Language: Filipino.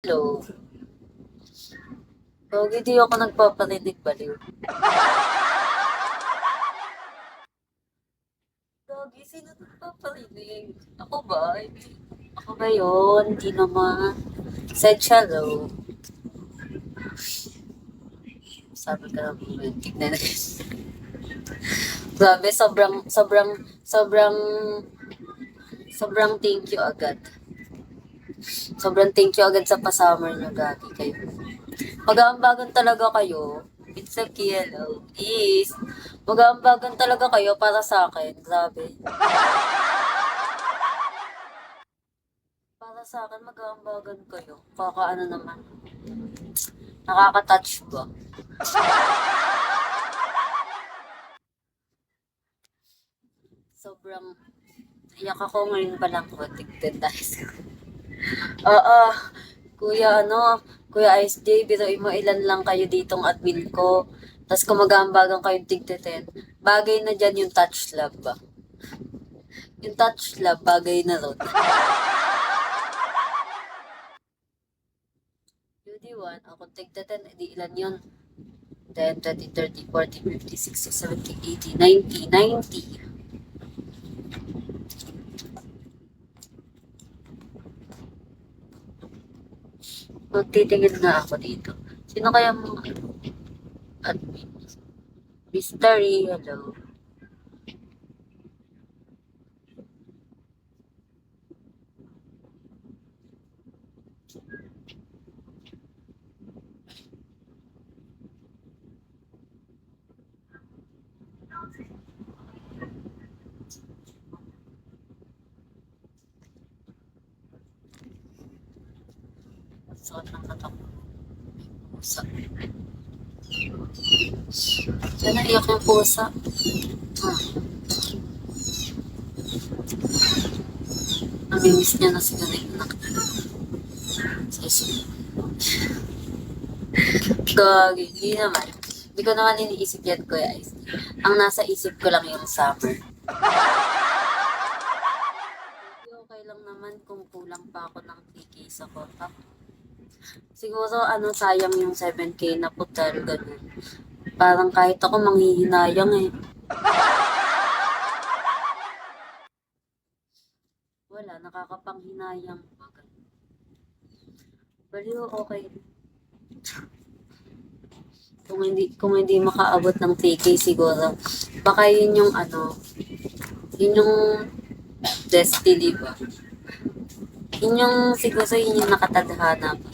Hello. Pogi, di ako nagpaparinig, baliw. Pogi, sino nagpaparinig? Ako ba? Ako ba yun? Hindi naman. Said hello. Sabi ka lang, tignan na. Grabe, sobrang thank you agad. Sobrang thank you agad sa pasummer nyo, gagi kayo. Mag-aambagan talaga kayo. It's a hello. Is. Mag-aambagan talaga kayo para sa akin. Grabe. Para sa akin, mag-aambagan kayo. Kakaano naman. Nakaka-touch ba? Sobrang iyak ako ngayon pa lang ko. Tignan tayo. Oo. Kuya, Kuya Ice J, biruin mo ilan lang kayo ditong admin ko. Tapos kung mag-aambagan kayong tig-10, bagay na dyan yung touch love ba? Yung touch love, bagay na ron. UD1, ako tig-10, edi ilan yun? 10, 20, 30, 40, 50, 60, 70, 80, 90, 90. Magtitingin nga ako dito. Sino kaya mga admin? Mystery, hello. Suot ng katok. Pusa. Diyan naiyak yung pusa. Namimiss niya na siguro yung anak. Sa isip. Gagi, hindi naman. Hindi ko naman iniisip yan, Kuya Ice. Ang nasa isip ko lang yung summer. Okay lang naman kung kulang pa ako ng 3K sa kontak. Siguro, sayang yung 7K na putal, ganun. Parang kahit ako manghihinayang eh. Wala, nakakapanghinayang. Baliw, okay. Kung hindi makaabot ng 3K siguro, baka yun yung yun yung destiny ba? Yun yung siguro yun yung nakatadhana ba?